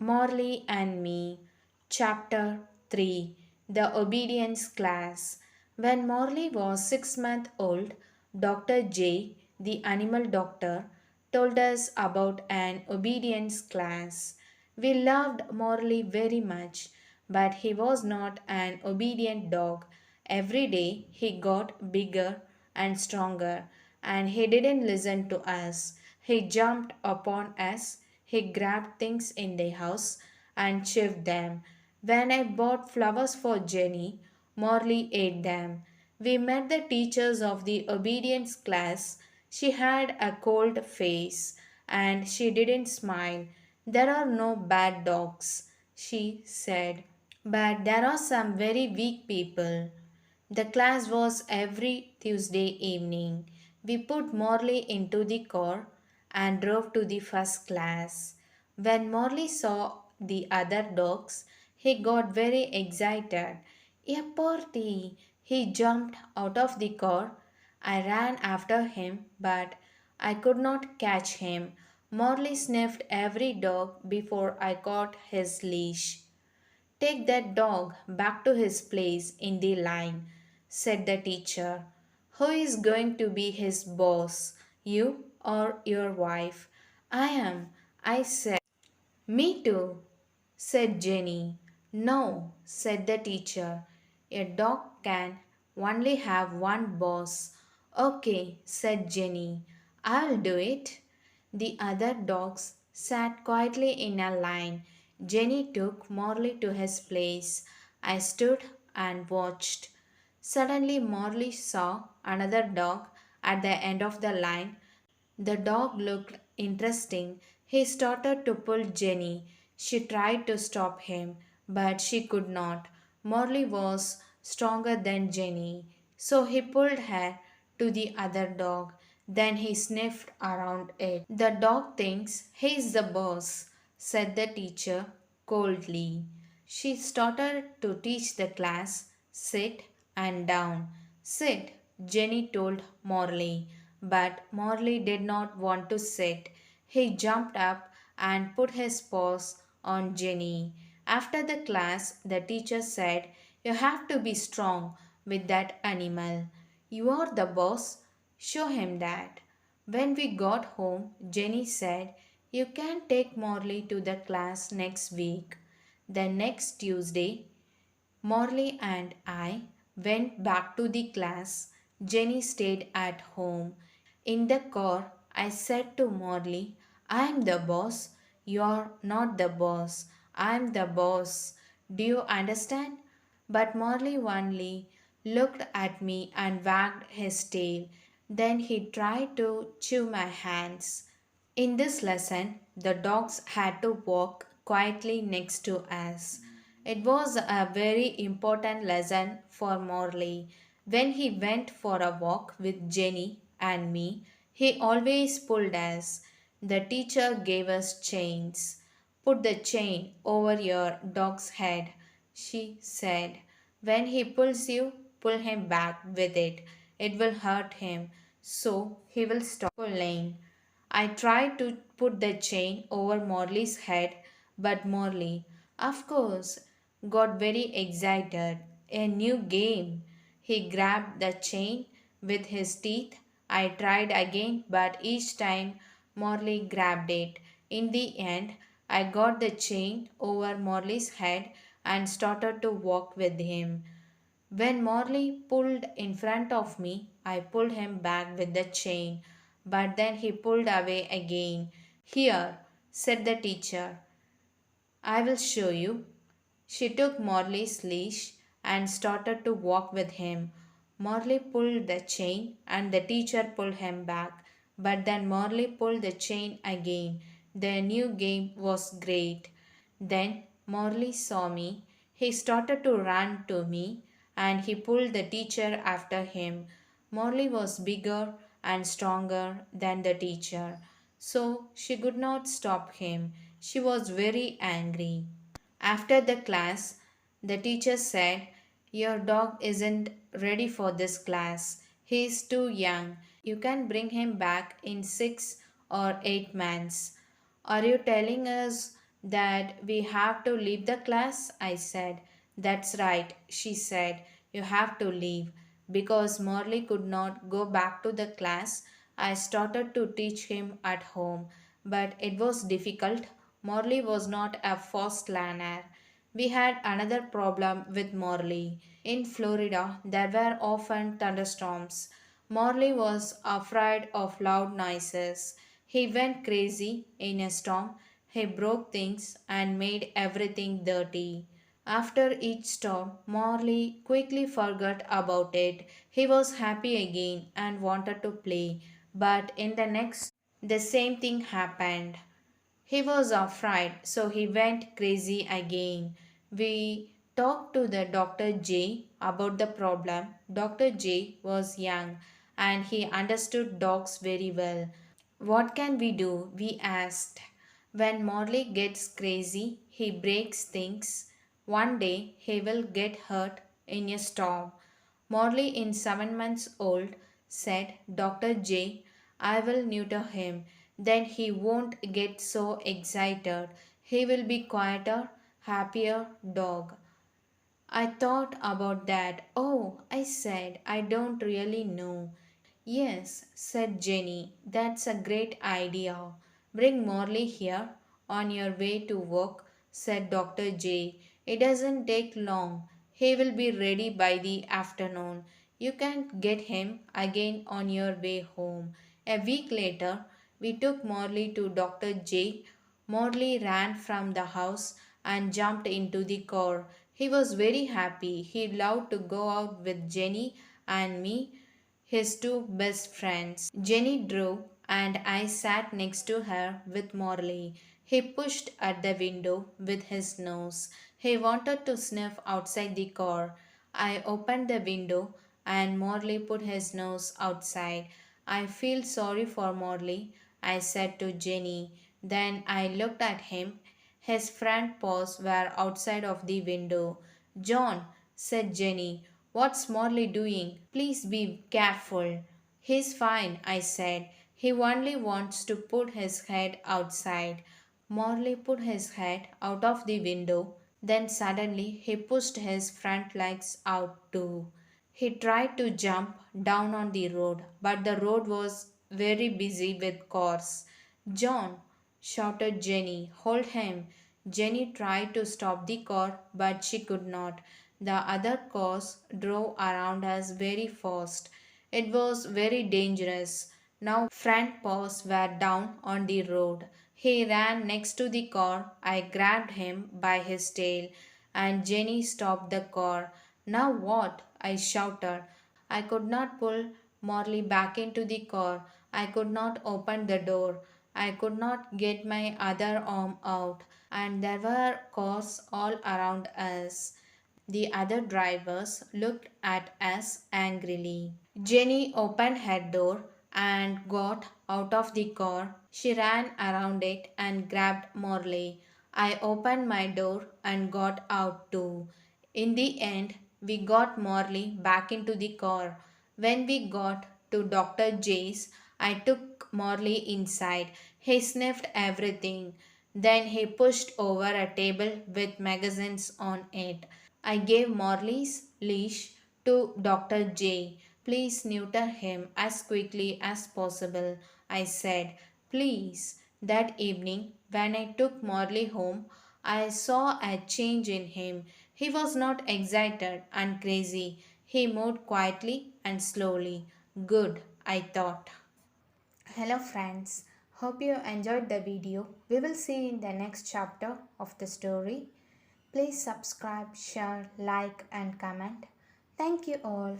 Marley and Me, Chapter 3, The Obedience Class. When Marley was 6 months old, Dr. J, the animal doctor, told us about an obedience class. We loved Marley very much, but he was not an obedient dog. Every day he got bigger and stronger, and he didn't listen to us. He jumped upon us, he grabbed things in the house and chewed them. When I bought flowers for Jenny, Morley ate them. We met the teachers of the obedience class. She had a cold face and she didn't smile. There are no bad dogs, she said, but there are some very weak people. The class was every Tuesday evening. We put Morley into the car and drove to the first class. When Morley saw the other dogs, he got very excited. A party! He jumped out of the car. I ran after him, but I could not catch him. Morley sniffed every dog before I caught his leash. Take that dog back to his place in the line, said the teacher. Who is going to be his boss, you or your wife? I am, I said. Me too, said Jenny. No, said the teacher. A dog can only have one boss. Okay, said Jenny. I'll do it. The other dogs sat quietly in a line. Jenny took Morley to his place. I stood and watched. Suddenly, Morley saw another dog at the end of the line. The dog looked interesting. He started to pull Jenny. She tried to stop him, but she could not. Morley was stronger than Jenny, so he pulled her to the other dog. Then he sniffed around it. The dog thinks he's the boss, said the teacher coldly. She started to teach the class sit and down. Sit, Jenny told Morley. But Morley did not want to sit. He jumped up and put his paws on Jenny. After the class, the teacher said, you have to be strong with that animal. You are the boss. Show him that. When we got home, Jenny said, you can take Morley to the class next week. The next Tuesday, Morley and I went back to the class. Jenny stayed at home. In the car, I said to Morley, I am the boss. You're not the boss. I am the boss. Do you understand? But Morley only looked at me and wagged his tail. Then he tried to chew my hands. In this lesson, the dogs had to walk quietly next to us. It was a very important lesson for Morley. When he went for a walk with Jenny and me, he always pulled us. The teacher gave us chains. Put the chain over your dog's head, she said. When he pulls you, pull him back with it. It will hurt him, so he will stop pulling. I tried to put the chain over Morley's head, but Morley, of course, got very excited. A new game. He grabbed the chain with his teeth. I tried again, but each time Morley grabbed it. In the end, I got the chain over Morley's head and started to walk with him. When Morley pulled in front of me, I pulled him back with the chain, but then he pulled away again. Here, said the teacher, I will show you. She took Morley's leash and started to walk with him. Morley pulled the chain and the teacher pulled him back, but then Morley pulled the chain again. The new game was great. Then Morley saw me. He started to run to me and he pulled the teacher after him. Morley was bigger and stronger than the teacher, so she could not stop him. She was very angry. After the class, the teacher said, your dog isn't ready for this class. He is too young. You can bring him back in 6 or 8 months. Are you telling us That we have to leave the class? I said. That's right, she said. You have to leave. Because Morley could not go back to the class, I started to teach him at home. But it was difficult. Morley was not a fast learner. We had another problem with Morley. In Florida, there were often thunderstorms. Morley was afraid of loud noises. He went crazy in a storm. He broke things and made everything dirty. After each storm, Morley quickly forgot about it. He was happy again and wanted to play. But in the next, the same thing happened. He was afraid, so he went crazy again. We talked to the Dr. J about the problem. Dr. J was young and he understood dogs very well. What can we do? We asked. When Morley gets crazy, he breaks things. One day he will get hurt in a storm. Morley, in 7 months old, said, Dr. J, I will neuter him. Then he won't get so excited. He will be quieter, happier dog. I thought about that. Oh, I said, I don't really know. Yes, said Jenny, that's a great idea. Bring Morley here on your way to work, said Dr. J. It doesn't take long. He will be ready by the afternoon. You can get him again on your way home. A week later, we took Morley to Dr. J. Morley ran from the house and jumped into the car. He was very happy. He loved to go out with Jenny and me, his two best friends. Jenny drove, and I sat next to her with Morley. He pushed at the window with his nose. He wanted to sniff outside the car. I opened the window, and Morley put his nose outside. I feel sorry for Morley, I said to Jenny. Then I looked at him. His front paws were outside of the window. John, said Jenny, what's Morley doing? Please be careful. He's fine, I said. He only wants to put his head outside. Morley put his head out of the window. Then suddenly he pushed his front legs out too. He tried to jump down on the road, but the road was very busy with cars. John, shouted Jenny, hold him. Jenny tried to stop the car, but she could not. The other cars drove around us very fast. It was very dangerous. Now front paws were down on the road. He ran next to the car. I grabbed him by his tail, and Jenny stopped the car. Now what? I shouted. I could not pull Morley back into the car. I could not open the door. I could not get my other arm out, and there were cars all around us. The other drivers looked at us angrily. Jenny opened her door and got out of the car. She ran around it and grabbed Morley. I opened my door and got out too. In the end, we got Morley back into the car. When we got to Dr. J's, I took Morley inside. He sniffed everything. Then he pushed over a table with magazines on it. I gave Morley's leash to Dr. J. Please neuter him as quickly as possible, I said. Please. That evening, when I took Morley home, I saw a change in him. He was not excited and crazy. He moved quietly and slowly. Good, I thought. Hello friends, hope you enjoyed the video. We will see you in the next chapter of the story. Please subscribe, share, like and comment. Thank you all.